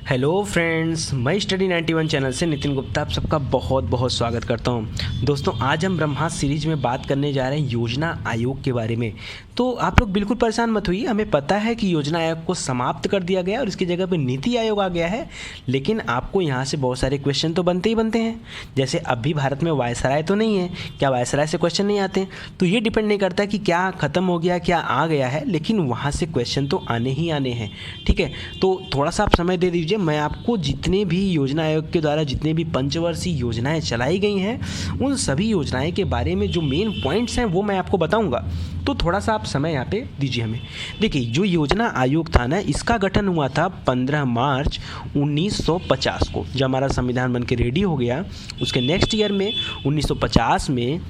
Hello friends, मैं study 91 channel से नितिन गुप्ता आप सबका बहुत बहुत स्वागत करता हूं। दोस्तों, आज हम ब्रह्मास्त्र सीरीज में बात करने जा रहे हैं योजना आयोग के बारे में। तो आप लोग बिल्कुल परेशान मत होइए, हमें पता है कि योजना आयोग को समाप्त कर दिया गया और इसकी जगह पे नीति आयोग आ गया है। लेकिन आपको यहाँ से बहुत सारे क्वेश्चन तो बनते ही बनते हैं। जैसे अभी भारत में वायसराय तो नहीं है, क्या वायसराय से क्वेश्चन नहीं आते? तो ये डिपेंड नहीं करता कि क्या ख़त्म हो गया, क्या आ गया है, लेकिन वहाँ से क्वेश्चन तो आने ही आने हैं। ठीक है, तो थोड़ा सा आप समय दे दीजिए। मैं आपको जितने भी योजना आयोग के द्वारा जितने भी पंचवर्षीय योजनाएं चलाई गई हैं, उन सभी योजनाएं के बारे में जो मेन पॉइंट्स हैं वो मैं आपको बताऊंगा। तो थोड़ा सा आप समय यहाँ पे दीजिए हमें। देखिए, जो योजना आयोग था ना, इसका गठन हुआ था 15 मार्च 1950 को। जब हमारा संविधान बन के रेडी हो गया, उसके नेक्स्ट ईयर में 1950 में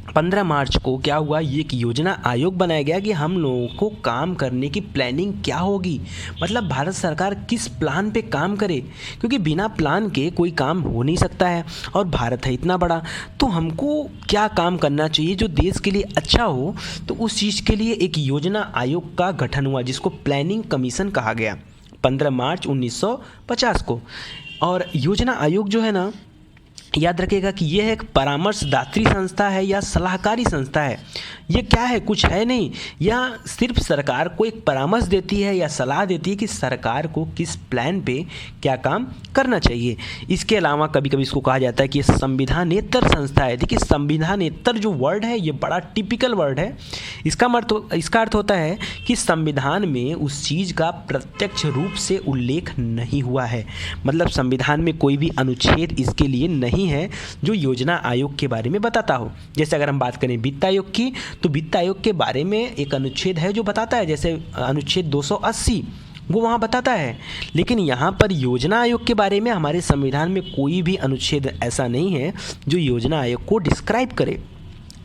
15 मार्च को क्या हुआ, ये एक योजना आयोग बनाया गया कि हम लोगों को काम करने की प्लानिंग क्या होगी, मतलब भारत सरकार किस प्लान पे काम करे, क्योंकि बिना प्लान के कोई काम हो नहीं सकता है। और भारत है इतना बड़ा, तो हमको क्या काम करना चाहिए जो देश के लिए अच्छा हो। तो उस चीज़ के लिए एक योजना आयोग का गठन हुआ जिसको प्लानिंग कमीशन कहा गया 15 मार्च 1950 को। और योजना आयोग जो है ना, याद रखिएगा कि यह एक परामर्शदात्री संस्था है या सलाहकारी संस्था है। ये क्या है, कुछ है नहीं, या सिर्फ सरकार को एक परामर्श देती है या सलाह देती है कि सरकार को किस प्लान पे क्या काम करना चाहिए। इसके अलावा कभी कभी इसको कहा जाता है कि संविधानेतर संस्था है। देखिए, संविधानेतर जो वर्ड है ये बड़ा टिपिकल वर्ड है। इसका अर्थ होता है कि संविधान में उस चीज़ का प्रत्यक्ष रूप से उल्लेख नहीं हुआ है, मतलब संविधान में कोई भी अनुच्छेद इसके लिए नहीं है जो योजना आयोग के बारे में बताता हो। जैसे अगर हम बात करें वित्त आयोग की, तो वित्त आयोग के बारे में एक अनुच्छेद है जो बताता है, जैसे अनुच्छेद 280 वो वहाँ बताता है। लेकिन यहाँ पर योजना आयोग के बारे में हमारे संविधान में कोई भी अनुच्छेद ऐसा नहीं है जो योजना आयोग को डिस्क्राइब करे।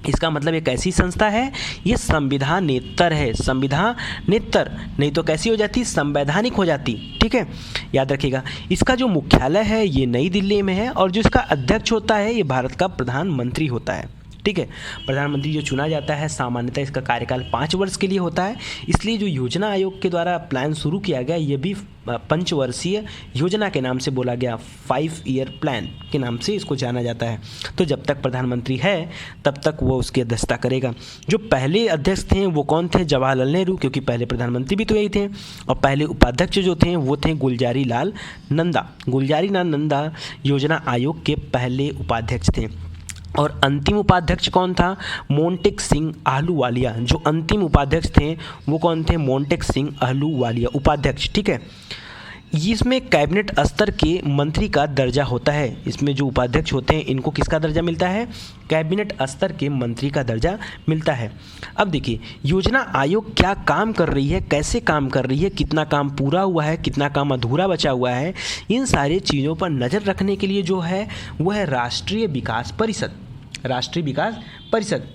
इसका मतलब एक ऐसी संस्था है, ये संविधानेतर है। संविधानेतर नहीं तो कैसी हो जाती, संवैधानिक हो जाती। ठीक है, याद रखिएगा। इसका जो मुख्यालय है ये नई दिल्ली में है और जो इसका अध्यक्ष होता है ये भारत का प्रधानमंत्री होता है। ठीक है, प्रधानमंत्री जो चुना जाता है सामान्यतः इसका कार्यकाल 5 वर्ष के लिए होता है। इसलिए जो योजना आयोग के द्वारा प्लान शुरू किया गया ये भी पंचवर्षीय योजना के नाम से बोला गया, 5 ईयर प्लान के नाम से इसको जाना जाता है। तो जब तक प्रधानमंत्री है तब तक वो उसकी अध्यक्षता करेगा। जो पहले अध्यक्ष थे वो कौन थे, जवाहरलाल नेहरू, क्योंकि पहले प्रधानमंत्री भी तो यही थे। और पहले उपाध्यक्ष जो थे वो थे गुलजारी लाल नंदा। गुलजारी लाल नंदा योजना आयोग के पहले उपाध्यक्ष थे। और अंतिम उपाध्यक्ष कौन था, मोंटेक सिंह आहलूवालिया। जो अंतिम उपाध्यक्ष थे वो कौन थे, मोंटेक सिंह आहलूवालिया उपाध्यक्ष। ठीक है, इसमें कैबिनेट स्तर के मंत्री का दर्जा होता है। इसमें जो उपाध्यक्ष होते हैं इनको किसका दर्जा मिलता है, कैबिनेट स्तर के मंत्री का दर्जा मिलता है। अब देखिए, योजना आयोग क्या काम कर रही है, कैसे काम कर रही है, कितना काम पूरा हुआ है, कितना काम अधूरा बचा हुआ है, इन सारी चीज़ों पर नज़र रखने के लिए जो है वो है राष्ट्रीय विकास परिषद। राष्ट्रीय विकास परिषद,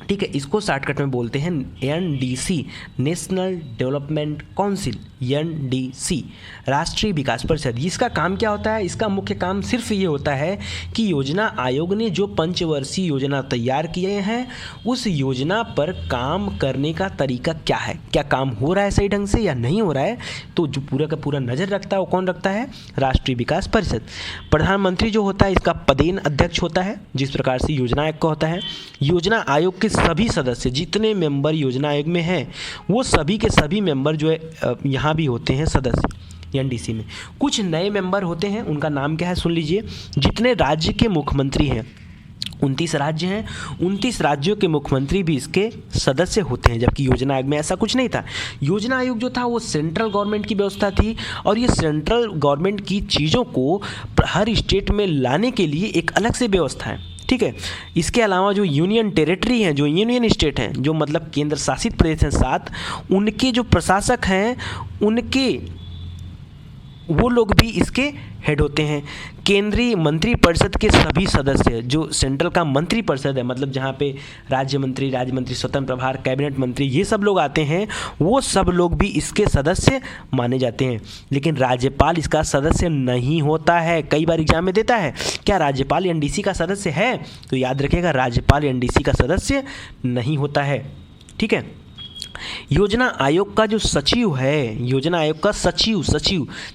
ठीक है, इसको शॉर्टकट में बोलते हैं NDC, national development council, NDC, राष्ट्रीय विकास परिषद। इसका काम क्या होता है, इसका मुख्य काम सिर्फ ये होता है कि योजना आयोग ने जो पंचवर्षीय योजना तैयार किए हैं उस योजना पर काम करने का तरीका क्या है, क्या काम हो रहा है सही ढंग से या नहीं हो रहा है, तो जो पूरा का पूरा नज़र रखता है वो कौन रखता है, राष्ट्रीय विकास परिषद। प्रधानमंत्री जो होता है इसका पदेन अध्यक्ष होता है, जिस प्रकार से योजना आयोग का होता है। योजना आयोग के सभी सदस्य, जितने मेंबर योजना आयोग में हैं वो सभी के सभी मेंबर जो है यहाँ भी होते हैं सदस्य एनडीसी में। कुछ नए मेंबर होते हैं, उनका नाम क्या है सुन लीजिए। जितने राज्य के मुख्यमंत्री हैं, 29 राज्य हैं, 29 राज्यों के मुख्यमंत्री भी इसके सदस्य होते हैं, जबकि योजना आयोग में ऐसा कुछ नहीं था। योजना आयोग जो था वो सेंट्रल गवर्नमेंट की व्यवस्था थी और ये सेंट्रल गवर्नमेंट की चीज़ों को हर स्टेट में लाने के लिए एक अलग से व्यवस्था है। ठीक है, इसके अलावा जो यूनियन टेरिटरी हैं, जो यूनियन स्टेट हैं, जो मतलब केंद्र शासित प्रदेश हैं 7, उनके जो प्रशासक हैं उनके वो लोग भी इसके हेड होते हैं। केंद्रीय मंत्री परिषद के सभी सदस्य, जो सेंट्रल का मंत्री परिषद है, मतलब जहाँ पे राज्य मंत्री, स्वतंत्र प्रभार, कैबिनेट मंत्री, ये सब लोग आते हैं, वो सब लोग भी इसके सदस्य माने जाते हैं। लेकिन राज्यपाल इसका सदस्य नहीं होता है। कई बार एग्जाम में देता है, क्या राज्यपाल एनडीसी का सदस्य है, तो याद रखिएगा राज्यपाल एनडीसी का सदस्य नहीं होता है। ठीक है, योजना आयोग का जो सचिव है, योजना आयोग का सचिव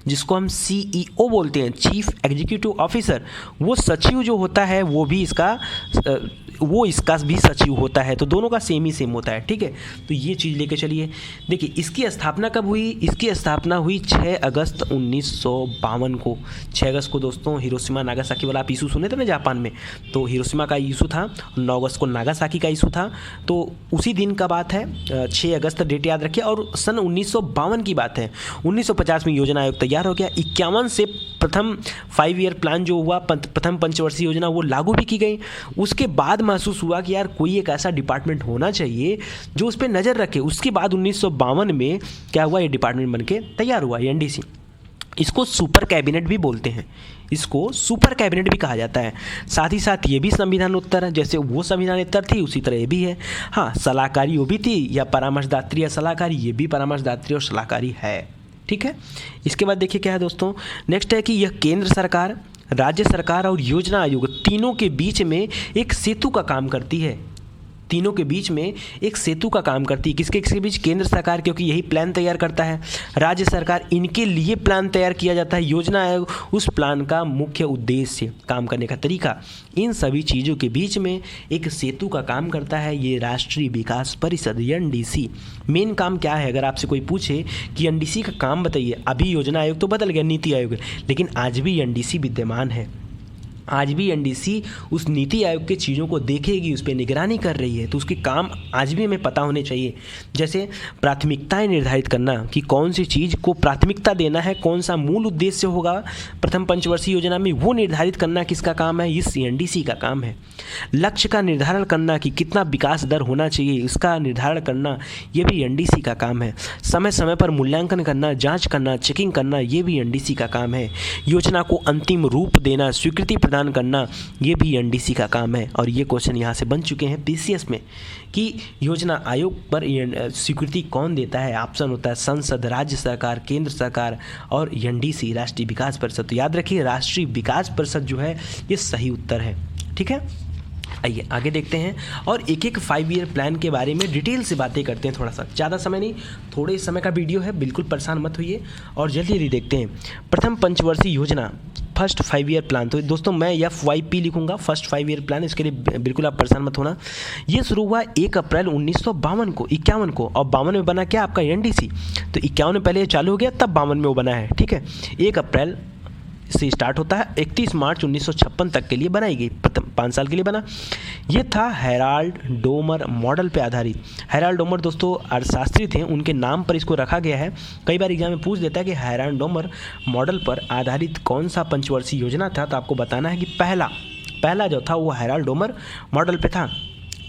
जिसको हम CEO बोलते हैं, चीफ एग्जीक्यूटिव ऑफिसर, वो सचिव जो होता है वो भी इसका भी सचिव होता है। तो दोनों का सेम होता है, ठीक है। तो ये चीज़ लेके चलिए। देखिए इसकी स्थापना कब हुई? इसकी स्थापना हुई 6 अगस्त 1952 को। 6 अगस्त को दोस्तों हिरोशिमा नागासाकी वाला आप इशू सुने थे ना जापान में, तो हिरोशिमा का इशू था, 9 अगस्त को नागासाकी का इशू था। तो उसी दिन का बात है, 6 अगस्त डेट याद रखिए। और सन 1952 की बात है। 1950 में योजना आयोग तैयार हो गया। 51 से प्रथम 5 ईयर प्लान जो हुआ, प्रथम पंचवर्षीय योजना, वो लागू भी की गई। उसके बाद महसूस हुआ कि यार कोई एक ऐसा डिपार्टमेंट होना चाहिए जो उस पर नज़र रखे। उसके बाद 1952 में क्या हुआ, ये डिपार्टमेंट बन के तैयार हुआ, NDC। इसको सुपर कैबिनेट भी बोलते हैं, इसको सुपर कैबिनेट भी कहा जाता है। साथ ही साथ ये भी संविधान उत्तर है, जैसे वो संविधान उत्तर थी उसी तरह ये भी है। हाँ, सलाहकारी वो भी थी, या परामर्शदात्री या सलाहकारी, ये भी परामर्शदात्री और सलाहकारी है, ठीक है। इसके बाद देखिए क्या है दोस्तों, नेक्स्ट है कि यह केंद्र सरकार, राज्य सरकार और योजना आयोग तीनों के बीच में एक सेतु का काम करती है। तीनों के बीच में एक सेतु का काम करती है। किसके बीच? केंद्र सरकार, क्योंकि यही प्लान तैयार करता है। राज्य सरकार, इनके लिए प्लान तैयार किया जाता है। योजना आयोग, उस प्लान का मुख्य उद्देश्य, काम करने का तरीका, इन सभी चीज़ों के बीच में एक सेतु का काम करता है ये राष्ट्रीय विकास परिषद, NDC। मेन काम क्या है? अगर आपसे कोई पूछे कि NDC का काम बताइए, अभी योजना आयोग तो बदल गया, नीति आयोग है, लेकिन आज भी NDC विद्यमान है। आज भी NDC उस नीति आयोग के चीज़ों को देखेगी, उस पर निगरानी कर रही है। तो उसके काम आज भी हमें पता होने चाहिए। जैसे प्राथमिकताएं निर्धारित करना कि कौन सी चीज़ को प्राथमिकता देना है, कौन सा मूल उद्देश्य होगा प्रथम पंचवर्षीय योजना में, वो निर्धारित करना किसका काम है? इस NDC का काम है। लक्ष्य का निर्धारण करना कि कितना विकास दर होना चाहिए, इसका निर्धारण करना ये भी NDC का काम है। समय समय पर मूल्यांकन करना, जाँच करना, चेकिंग करना, ये भी NDC का काम है। योजना को अंतिम रूप देना, स्वीकृति प्रदान करना, ये भी NDC का काम है। और ये क्वेश्चन यहाँ से बन चुके हैं PCS में कि योजना आयोग पर स्वीकृति कौन देता है? ऑप्शन होता है संसद, राज्य सरकार, केंद्र सरकार और NDC, राष्ट्रीय विकास परिषद। तो याद रखिए राष्ट्रीय विकास परिषद जो है ये सही उत्तर है, ठीक है। आइए आगे देखते हैं और एक एक 5 ईयर प्लान के बारे में डिटेल से बातें करते हैं। थोड़ा सा ज़्यादा समय नहीं, थोड़े समय का वीडियो है, बिल्कुल परेशान मत होइए और जल्दी देखते हैं। प्रथम पंचवर्षीय योजना, फर्स्ट 5 ईयर प्लान। तो दोस्तों मैं FYP लिखूंगा, फर्स्ट 5 ईयर प्लान, इसके लिए बिल्कुल आप परेशान मत होना। ये शुरू हुआ 1 अप्रैल 1951 को, 51 को, और 52 में बना क्या आपका NDC। तो 51 में पहले चालू हो गया, तब 52 में वो बना है, ठीक है। 1 अप्रैल से स्टार्ट होता है, 31 मार्च 1956 तक के लिए बनाई गई, 5 साल के लिए बना। ये था हेराल्ड डोमर मॉडल पे आधारित। हेराल्ड डोमर दोस्तों अर्थशास्त्री थे, उनके नाम पर इसको रखा गया है। कई बार एग्जाम में पूछ देता है कि हेराल्ड डोमर मॉडल पर आधारित कौन सा पंचवर्षीय योजना था, तो आपको बताना है कि पहला जो था वो हेराल्ड डोमर मॉडल पे था।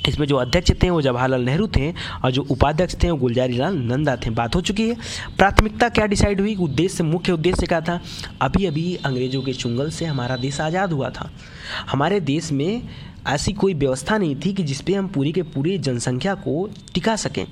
इसमें जो अध्यक्ष थे वो जवाहरलाल नेहरू थे और जो उपाध्यक्ष थे वो गुलजारी लाल नंदा थे। बात हो चुकी है। प्राथमिकता क्या डिसाइड हुई, उद्देश्य, मुख्य उद्देश्य क्या था? अभी अभी अंग्रेजों के चुंगल से हमारा देश आज़ाद हुआ था। हमारे देश में ऐसी कोई व्यवस्था नहीं थी कि जिस पे हम पूरी के पूरी जनसंख्या को टिका सकें।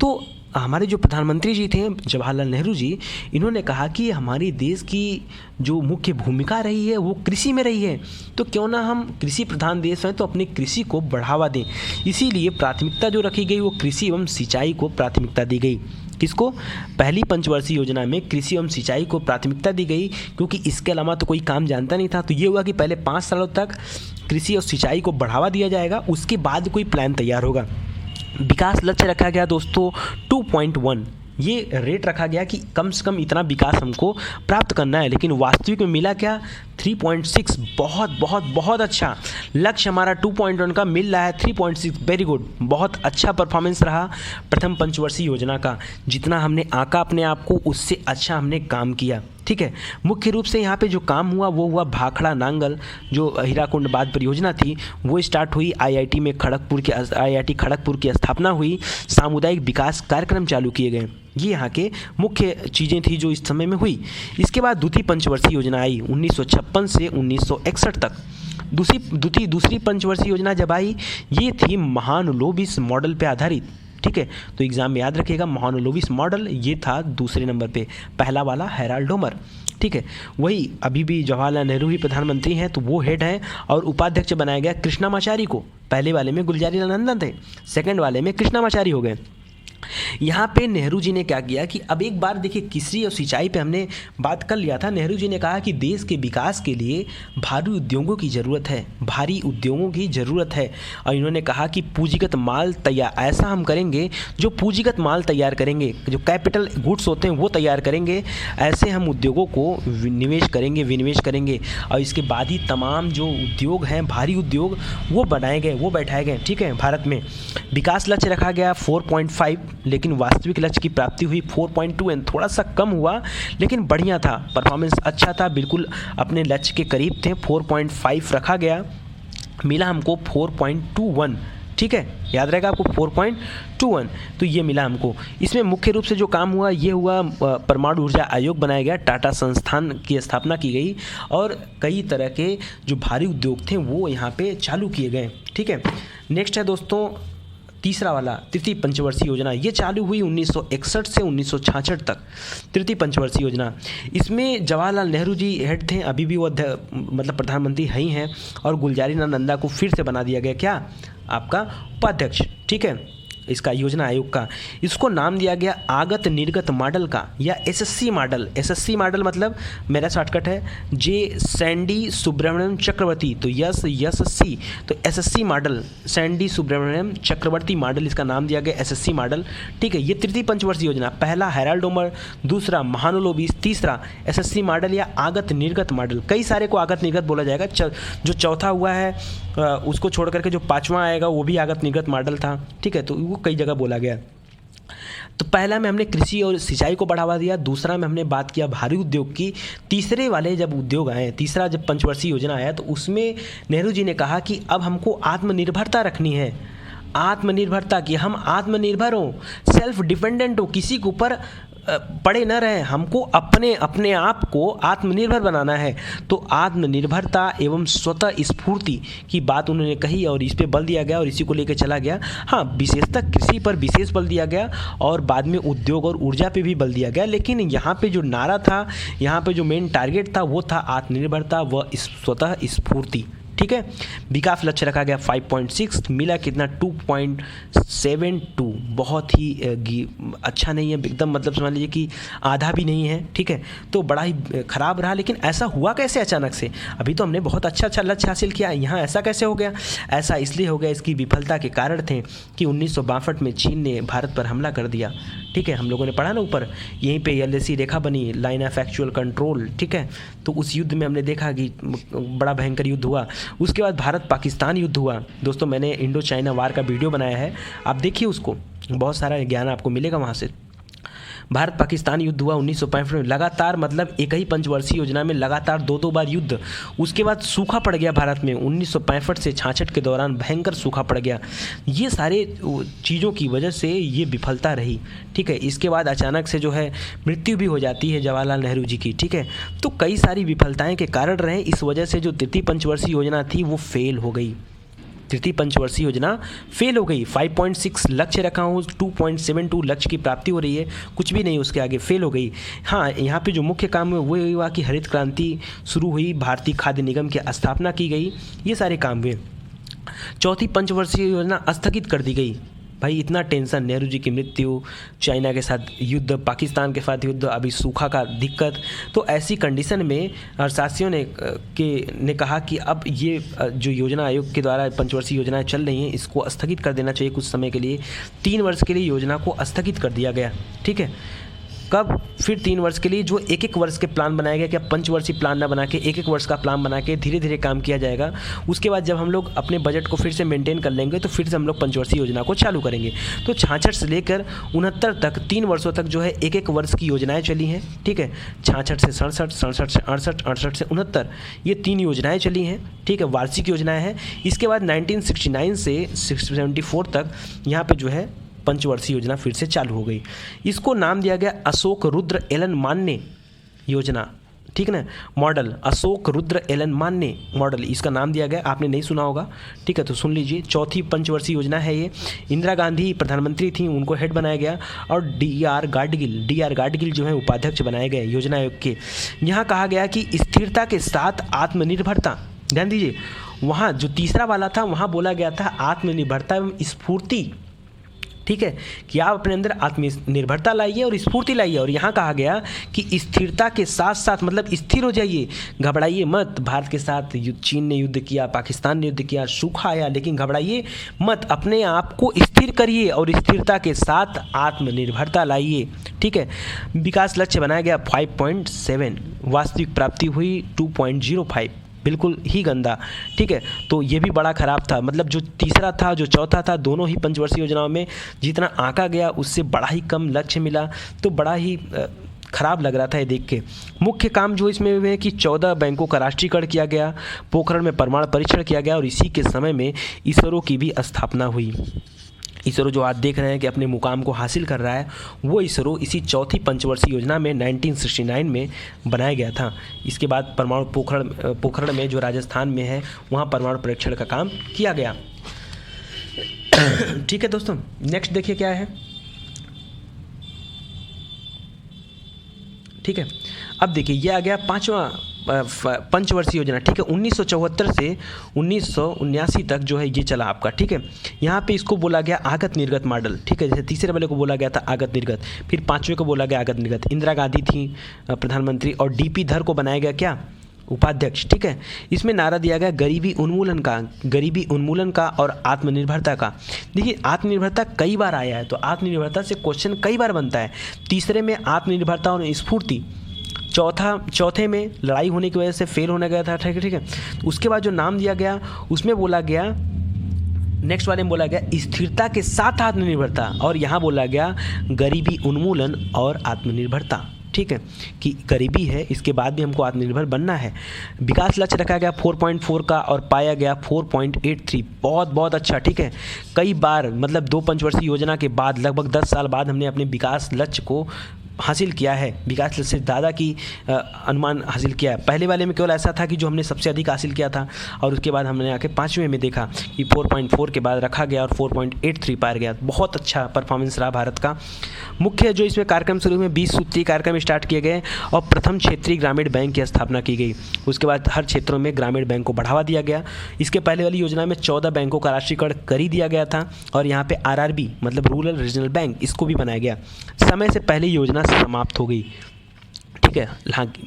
तो हमारे जो प्रधानमंत्री जी थे जवाहरलाल नेहरू जी, इन्होंने कहा कि हमारी देश की जो मुख्य भूमिका रही है वो कृषि में रही है, तो क्यों ना हम कृषि प्रधान देश हैं तो अपनी कृषि को बढ़ावा दें। इसीलिए प्राथमिकता जो रखी गई वो कृषि एवं सिंचाई को प्राथमिकता दी गई। किसको? पहली पंचवर्षीय योजना में कृषि एवं सिंचाई को प्राथमिकता दी गई, क्योंकि इसके अलावा तो कोई काम जानता नहीं था। तो ये हुआ कि पहले 5 सालों तक कृषि और सिंचाई को बढ़ावा दिया जाएगा, उसके बाद कोई प्लान तैयार होगा। विकास लक्ष्य रखा गया दोस्तों 2.1, ये रेट रखा गया कि कम से कम इतना विकास हमको प्राप्त करना है, लेकिन वास्तविक में मिला क्या? 3.6। बहुत बहुत बहुत अच्छा लक्ष्य हमारा 2.1 का मिल रहा है, 3.6 वेरी गुड, बहुत अच्छा परफॉर्मेंस रहा प्रथम पंचवर्षीय योजना का। जितना हमने आंका अपने आप को उससे अच्छा हमने काम किया, ठीक है। मुख्य रूप से यहाँ पे जो काम हुआ वो हुआ भाखड़ा नांगल, जो हीराकुंड बांध परियोजना थी वो स्टार्ट हुई। IIT खड़गपुर की स्थापना हुई। सामुदायिक विकास कार्यक्रम चालू किए गए। ये यहाँ के मुख्य चीज़ें थी जो इस समय में हुई। इसके बाद द्वितीय पंचवर्षीय योजना आई 1956 से 1961 तक। दूसरी पंचवर्षीय योजना जब आई ये थी महानुलोबिस मॉडल पे आधारित, ठीक है। तो एग्जाम में याद रखिएगा महानुलोबिस मॉडल ये था दूसरे नंबर पे, पहला वाला हेराल्ड डोमर, ठीक है। वही अभी भी जवाहरलाल नेहरू ही प्रधानमंत्री हैं तो वो हेड है, और उपाध्यक्ष बनाया गया कृष्णामाचारी को। पहले वाले में गुलजारी लाल नंदा थे, सेकंड वाले में कृष्णामाचारी हो गए। यहाँ पे नेहरू जी ने क्या किया कि अब एक बार देखिए कृषि और सिंचाई पे हमने बात कर लिया था। नेहरू जी ने कहा कि देश के विकास के लिए भारी उद्योगों की ज़रूरत है, भारी उद्योगों की ज़रूरत है। और इन्होंने कहा कि पूंजीगत माल तैयार, ऐसा हम करेंगे जो पूंजीगत माल तैयार करेंगे, जो कैपिटल गुड्स होते हैं वो तैयार करेंगे, ऐसे हम उद्योगों को निवेश करेंगे, विनिवेश करेंगे। और इसके बाद ही तमाम जो उद्योग हैं, भारी उद्योग, वो बनाए गए, वो बैठाए गए। ठीक है, भारत में विकास लक्ष्य रखा गया 4.5, लेकिन वास्तविक लक्ष्य की प्राप्ति हुई 4.2 एंड थोड़ा सा कम हुआ, लेकिन बढ़िया था, परफॉर्मेंस अच्छा था, बिल्कुल अपने लक्ष्य के करीब थे। 4.5 रखा गया, मिला हमको 4.21। ठीक है, याद रहेगा आपको 4.21, तो ये मिला हमको। इसमें मुख्य रूप से जो काम हुआ ये हुआ, परमाणु ऊर्जा आयोग बनाया गया, टाटा संस्थान की स्थापना की गई और कई तरह के जो भारी उद्योग थे वो यहाँ पे चालू किए गए। ठीक है, नेक्स्ट है दोस्तों तीसरा वाला, तृतीय पंचवर्षीय योजना। ये चालू हुई 1961 से 1966 तक, तृतीय पंचवर्षीय योजना। इसमें जवाहरलाल नेहरू जी हेड थे, अभी भी वो मतलब प्रधानमंत्री है ही हैं, और गुलजारीलाल नंदा को फिर से बना दिया गया क्या, आपका उपाध्यक्ष। ठीक है, इसका योजना आयोग का। इसको नाम दिया गया आगत निर्गत मॉडल का, या एसएससी मॉडल। एसएससी मॉडल मतलब मेरा शॉर्टकट है जे सैंडी सुब्रमण्यम चक्रवर्ती, तो एसएससी, तो एसएससी मॉडल, सैंडी सुब्रमण्यम चक्रवर्ती मॉडल, इसका नाम दिया गया एसएससी मॉडल। ठीक है, ये तृतीय पंचवर्षीय योजना, पहला हेराल्ड ओमर, दूसरा महानुलोबीस, तीसरा एसएससी मॉडल या आगत निर्गत मॉडल। कई सारे को आगत निर्गत बोला जाएगा, जो चौथा हुआ है उसको छोड़ करके जो पाँचवा आएगा वो भी आगत निर्गत मॉडल था। ठीक है, तो वो कई जगह बोला गया। तो पहला में हमने कृषि और सिंचाई को बढ़ावा दिया, दूसरा में हमने बात किया भारी उद्योग की, तीसरे वाले जब उद्योग आए, तीसरा जब पंचवर्षीय योजना आया तो उसमें नेहरू जी ने कहा कि अब हमको आत्मनिर्भरता रखनी है, आत्मनिर्भरता की, हम आत्मनिर्भर हों, सेल्फ डिपेंडेंट हो, किसी के ऊपर पड़े न रहें, हमको अपने आप को आत्मनिर्भर बनाना है। तो आत्मनिर्भरता एवं स्वतः स्फूर्ति की बात उन्होंने कही और इस पे बल दिया गया और इसी को लेकर चला गया। हाँ, विशेषतः कृषि पर विशेष बल दिया गया और बाद में उद्योग और ऊर्जा पे भी बल दिया गया, लेकिन यहाँ पे जो नारा था, यहाँ पे जो मेन टारगेट था वो था आत्मनिर्भरता व स्वतः स्फूर्ति। ठीक है, विकास लक्ष्य रखा गया 5.6, मिला कितना 2.72, बहुत ही अच्छा नहीं है एकदम, मतलब समझ लीजिए कि आधा भी नहीं है। ठीक है, तो बड़ा ही ख़राब रहा। लेकिन ऐसा हुआ कैसे अचानक से, अभी तो हमने बहुत अच्छा लक्ष्य हासिल किया, यहाँ ऐसा कैसे हो गया? ऐसा इसलिए हो गया, इसकी विफलता के कारण थे कि 1962 में चीन ने भारत पर हमला कर दिया। ठीक है, हम लोगों ने पढ़ा ना ऊपर, यहीं पे LAC रेखा बनी, लाइन ऑफ एक्चुअल कंट्रोल। ठीक है, तो उस युद्ध में हमने देखा कि बड़ा भयंकर युद्ध हुआ। उसके बाद भारत पाकिस्तान युद्ध हुआ। दोस्तों, मैंने इंडो चाइना वार का वीडियो बनाया है, आप देखिए उसको, बहुत सारा ज्ञान आपको मिलेगा वहाँ से। भारत पाकिस्तान युद्ध हुआ 1965 में, लगातार, मतलब एक ही पंचवर्षीय योजना में लगातार दो बार युद्ध। उसके बाद सूखा पड़ गया भारत में 1965 से 66 के दौरान, भयंकर सूखा पड़ गया। ये सारे चीज़ों की वजह से ये विफलता रही। ठीक है, इसके बाद अचानक से जो है मृत्यु भी हो जाती है जवाहरलाल नेहरू जी की। ठीक है, तो कई सारी विफलताएँ के कारण रहे, इस वजह से जो तृतीय पंचवर्षीय योजना थी वो फेल हो गई। तृतीय पंचवर्षीय योजना फेल हो गई। 5.6 लक्ष्य रखा हूँ, 2.72 लक्ष्य की प्राप्ति हो रही है, कुछ भी नहीं, उसके आगे फेल हो गई। हाँ, यहाँ पे जो मुख्य काम है वो हुआ कि हरित क्रांति शुरू हुई, भारतीय खाद्य निगम की स्थापना की गई, ये सारे काम हुए। चौथी पंचवर्षीय योजना स्थगित कर दी गई। भाई इतना टेंशन, नेहरू जी की मृत्यु, चाइना के साथ युद्ध, पाकिस्तान के साथ युद्ध, अभी सूखा का दिक्कत, तो ऐसी कंडीशन में अर्थशास्त्रियों ने कहा कि अब ये जो योजना आयोग के द्वारा पंचवर्षीय योजनाएं चल रही हैं इसको स्थगित कर देना चाहिए कुछ समय के लिए। 3 वर्ष के लिए योजना को स्थगित कर दिया गया। ठीक है, कब? फिर 3 वर्ष के लिए जो एक वर्ष के प्लान बनाया गया, क्या पंचवर्षीय प्लान ना बना के एक वर्ष का प्लान बना के धीरे धीरे काम किया जाएगा। उसके बाद जब हम लोग अपने बजट को फिर से मेंटेन कर लेंगे तो फिर से हम लोग पंचवर्षीय योजना को चालू करेंगे। तो 66 से लेकर 69 तक 3 वर्षों तक जो है एक वर्ष की योजनाएं चली हैं। ठीक है, 66 से 67, 67 से 68, 68 से 69, ये 3 योजनाएँ चली हैं। ठीक है, वार्षिक योजनाएँ हैं। इसके बाद 1969 से 74 तक यहाँ पर जो है पंचवर्षीय योजना फिर से चालू हो गई। इसको नाम दिया गया अशोक रुद्र एलन मान्य योजना। ठीक है ना, मॉडल, अशोक रुद्र एलन मान्य मॉडल, इसका नाम दिया गया। आपने नहीं सुना होगा, ठीक है, तो सुन लीजिए। चौथी पंचवर्षीय योजना है ये। इंदिरा गांधी प्रधानमंत्री थी, उनको हेड बनाया गया और डी.आर. गाडगिल जो है उपाध्यक्ष बनाए गए योजना आयोग के। यहाँ कहा गया कि स्थिरता के साथ आत्मनिर्भरता, ध्यान दीजिए, वहाँ जो तीसरा वाला था वहाँ बोला गया था आत्मनिर्भरता एवं स्फूर्ति। ठीक है, कि आप अपने अंदर आत्मनिर्भरता लाइए और स्फूर्ति लाइए। और यहाँ कहा गया कि स्थिरता के साथ साथ मतलब स्थिर हो जाइए, घबराइए मत। भारत के साथ चीन ने युद्ध किया, पाकिस्तान ने युद्ध किया, सूखा आया, लेकिन घबराइए मत, अपने आप को स्थिर करिए और स्थिरता के साथ आत्मनिर्भरता लाइए। ठीक है, विकास लक्ष्य बनाया गया 5.7, वास्तविक प्राप्ति हुई 2.05, बिल्कुल ही गंदा। ठीक है, तो ये भी बड़ा ख़राब था। मतलब जो तीसरा था, जो चौथा था, दोनों ही पंचवर्षीय योजनाओं में जितना आंका गया उससे बड़ा ही कम लक्ष्य मिला, तो बड़ा ही ख़राब लग रहा था ये देख के। मुख्य काम जो इसमें हुए कि 14 बैंकों का राष्ट्रीयकरण किया गया, पोखरण में परमाणु परीक्षण किया गया और इसी के समय में इसरो की भी स्थापना हुई। इसरो जो आज देख रहे हैं कि अपने मुकाम को हासिल कर रहा है, वो इसरो इसी चौथी पंचवर्षीय योजना में 1969 में बनाया गया था। इसके बाद परमाणु पोखरण में जो राजस्थान में है वहाँ परमाणु परीक्षण का काम किया गया। ठीक है दोस्तों, नेक्स्ट देखिए क्या है। ठीक है, अब देखिए ये आ गया पांचवा पंचवर्षीय योजना। ठीक है, 1974 से 1979 तक जो है ये चला आपका। ठीक है, यहाँ पे इसको बोला गया आगत निर्गत मॉडल। ठीक है, जैसे तीसरे वाले को बोला गया था आगत निर्गत, फिर पांचवें को बोला गया आगत निर्गत। इंदिरा गांधी थी प्रधानमंत्री और डीपी धर को बनाया गया क्या, उपाध्यक्ष। ठीक है, इसमें नारा दिया गया गरीबी उन्मूलन का और आत्मनिर्भरता का। देखिए आत्मनिर्भरता कई बार आया है, तो आत्मनिर्भरता से क्वेश्चन कई बार बनता है। तीसरे में आत्मनिर्भरता और स्फूर्ति, चौथे में लड़ाई होने की वजह से फेल होने गया था। ठीक है, उसके बाद जो नाम दिया गया उसमें बोला गया, नेक्स्ट वाले में बोला गया स्थिरता के साथ आत्मनिर्भरता, और यहाँ बोला गया गरीबी उन्मूलन और आत्मनिर्भरता। ठीक है, कि गरीबी है इसके बाद भी हमको आत्मनिर्भर बनना है। विकास लक्ष्य रखा गया 4.4 का और पाया गया 4.83, बहुत अच्छा। ठीक है, कई बार मतलब 2 पंचवर्षीय योजना के बाद लगभग 10 साल बाद हमने अपने विकास लक्ष्य को हासिल किया है, विकास लक्ष्य से ज़्यादा की अनुमान हासिल किया है। पहले वाले में केवल ऐसा था कि जो हमने सबसे अधिक हासिल किया था, और उसके बाद हमने आके 5वें में देखा कि 4.4 के बाद रखा गया और 4.83 पाया गया। बहुत अच्छा परफॉर्मेंस रहा भारत का। मुख्य जो इसमें कार्यक्रम शुरू में 20 सूत्रीय कार्यक्रम स्टार्ट किए गए और प्रथम क्षेत्रीय ग्रामीण बैंक की स्थापना की गई। उसके बाद हर क्षेत्रों में ग्रामीण बैंक को बढ़ावा दिया गया। इसके पहले वाली योजना में 14 बैंकों का राष्ट्रीयकरण कर ही दिया गया था, और यहाँ पे RRB मतलब रूरल रीजनल बैंक, इसको भी बनाया गया। समय से पहले योजना समाप्त हो गई। ठीक है,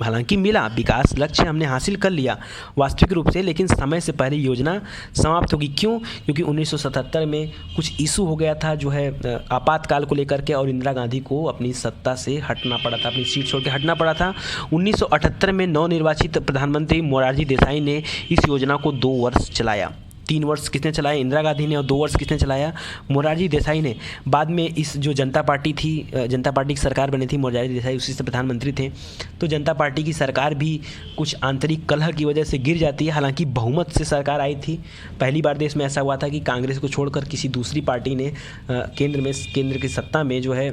हालांकि मिला विकास लक्ष्य हमने हासिल कर लिया वास्तविक रूप से, लेकिन समय से पहले योजना समाप्त होगी। क्यों? क्योंकि 1977 में कुछ इशू हो गया था जो है आपातकाल को लेकर के, और इंदिरा गांधी को अपनी सत्ता से हटना पड़ा था, अपनी सीट छोड़ के हटना पड़ा था। 1978 में नवनिर्वाचित प्रधानमंत्री मोरारजी देसाई ने इस योजना को 2 वर्ष चलाया। 3 वर्ष किसने चलाया? इंदिरा गांधी ने, और 2 वर्ष किसने चलाया? मोरारजी देसाई ने। बाद में इस जो जनता पार्टी थी, जनता पार्टी की सरकार बनी थी, मोरारजी देसाई उसी से प्रधानमंत्री थे, तो जनता पार्टी की सरकार भी कुछ आंतरिक कलह की वजह से गिर जाती है। हालांकि बहुमत से सरकार आई थी। पहली बार देश में ऐसा हुआ था कि कांग्रेस को छोड़कर किसी दूसरी पार्टी ने केंद्र की सत्ता में जो है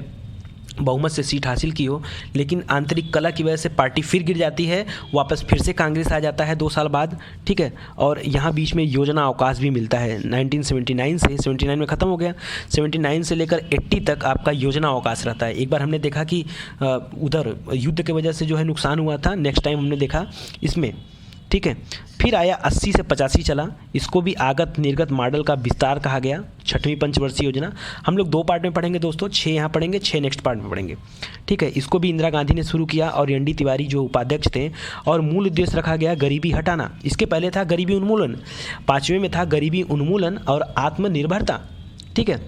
बहुमत से सीट हासिल की हो, लेकिन आंतरिक कलह की वजह से पार्टी फिर गिर जाती है, वापस फिर से कांग्रेस आ जाता है 2 साल बाद। ठीक है, और यहाँ बीच में योजना अवकाश भी मिलता है 1979 से, 79 में ख़त्म हो गया, 79 से लेकर 80 तक आपका योजना अवकाश रहता है। एक बार हमने देखा कि उधर युद्ध की वजह से जो है नुकसान हुआ था, नेक्स्ट टाइम हमने देखा इसमें। ठीक है, फिर आया 80 से 85 चला, इसको भी आगत निर्गत मॉडल का विस्तार कहा गया, 6वीं पंचवर्षीय योजना। हम लोग 2 पार्ट में पढ़ेंगे दोस्तों, 6 यहाँ पढ़ेंगे, 6 नेक्स्ट पार्ट में पढ़ेंगे। ठीक है, इसको भी इंदिरा गांधी ने शुरू किया और ND तिवारी जो उपाध्यक्ष थे, और मूल उद्देश्य रखा गया गरीबी हटाना। इसके पहले था गरीबी उन्मूलन, 5वें में था गरीबी उन्मूलन और आत्मनिर्भरता। ठीक है,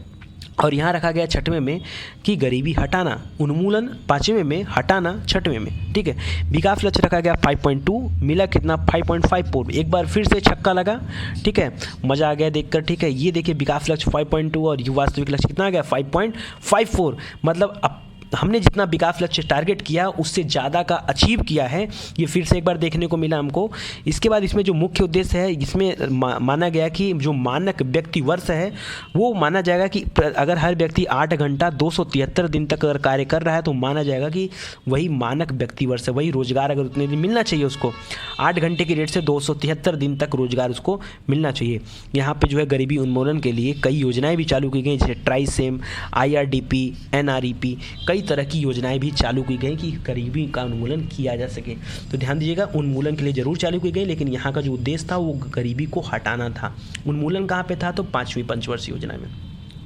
और यहाँ रखा गया 6वें में कि गरीबी हटाना, उन्मूलन 5वें में, हटाना 6वें में। ठीक है, विकास लक्ष्य रखा गया 5.2, मिला कितना 5.54, एक बार फिर से छक्का लगा। ठीक है, मज़ा आ गया देखकर। ठीक है, ये देखिए विकास लक्ष्य 5.2 और युवा वास्तविक लक्ष्य कितना आ गया 5.54, मतलब अब हमने जितना विकास लक्ष्य टारगेट किया उससे ज़्यादा का अचीव किया है, ये फिर से एक बार देखने को मिला हमको। इसके बाद इसमें जो मुख्य उद्देश्य है, इसमें माना गया कि जो मानक व्यक्ति वर्ष है वो माना जाएगा कि अगर हर व्यक्ति 8 घंटा 273 दिन तक अगर कार्य कर रहा है तो माना जाएगा कि वही मानक व्यक्ति वर्ष है, वही रोजगार अगर उतने दिन मिलना चाहिए उसको, 8 घंटे की रेट से 273 दिन तक रोजगार उसको मिलना चाहिए। यहाँ पर जो है गरीबी उन्मूलन के लिए कई योजनाएँ भी चालू की गई, जैसे ट्राइसेम, IRDP, NREP, कई तरह की योजनाएं भी चालू की गई कि गरीबी का उन्मूलन किया जा सके। तो ध्यान दीजिएगा, उन्मूलन के लिए जरूर चालू की गई, लेकिन यहाँ का जो उद्देश्य था वो गरीबी को हटाना था। उन्मूलन कहाँ पे था? तो 5वीं पंचवर्षीय योजना में।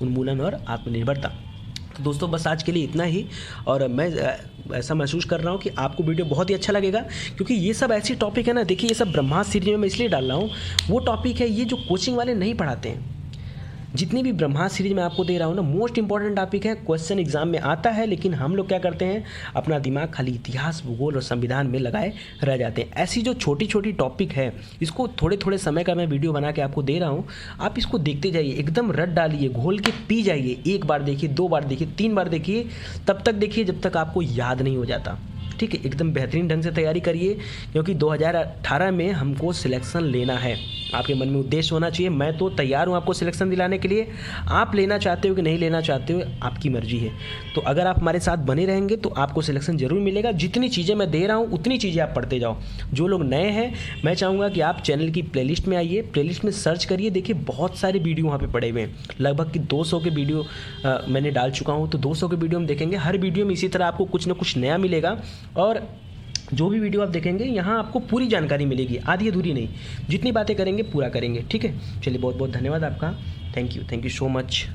उन्मूलन और आत्मनिर्भरता। तो दोस्तों बस आज के लिए इतना ही, और मैं ऐसा महसूस कर रहा हूँ कि आपको वीडियो बहुत ही अच्छा लगेगा, क्योंकि ये सब ऐसी टॉपिक है ना, देखिए ये सब ब्रह्मास्त्र सीरीज में मैं इसलिए डाल रहा हूँ, वो टॉपिक है ये जो कोचिंग वाले नहीं पढ़ाते हैं। जितनी भी ब्रह्मास्त्र सीरीज में आपको दे रहा हूँ ना, मोस्ट इंपॉर्टेंट टॉपिक है, क्वेश्चन एग्जाम में आता है, लेकिन हम लोग क्या करते हैं, अपना दिमाग खाली इतिहास, भूगोल और संविधान में लगाए रह जाते हैं। ऐसी जो छोटी छोटी टॉपिक है, इसको थोड़े थोड़े समय का मैं वीडियो बना के आपको दे रहा हूँ, आप इसको देखते जाइए, एकदम रट डालिए, घोल के पी जाइए। एक बार देखिए, 2 बार देखिए, 3 बार देखिए, तब तक देखिए जब तक आपको याद नहीं हो जाता। ठीक है, एकदम बेहतरीन ढंग से तैयारी करिए, क्योंकि 2018 में हमको सिलेक्शन लेना है। आपके मन में उद्देश्य होना चाहिए, मैं तो तैयार हूँ आपको सिलेक्शन दिलाने के लिए। आप लेना चाहते हो कि नहीं लेना चाहते हो, आपकी मर्जी है। तो अगर आप हमारे साथ बने रहेंगे तो आपको सिलेक्शन जरूर मिलेगा। जितनी चीज़ें मैं दे रहा हूँ उतनी चीज़ें आप पढ़ते जाओ। जो लोग नए हैं, मैं चाहूँगा कि आप चैनल की प्लेलिस्ट में आइए, प्लेलिस्ट में सर्च करिए, देखिए बहुत सारे वीडियो वहाँ पर पड़े हुए हैं। लगभग कि 200 के वीडियो मैंने डाल चुका हूँ। तो 200 के वीडियो हम देखेंगे, हर वीडियो में इसी तरह आपको कुछ ना कुछ नया मिलेगा। और जो भी वीडियो आप देखेंगे, यहाँ आपको पूरी जानकारी मिलेगी, आधी अधूरी नहीं। जितनी बातें करेंगे पूरा करेंगे। ठीक है, चलिए बहुत बहुत धन्यवाद आपका। Thank you so much.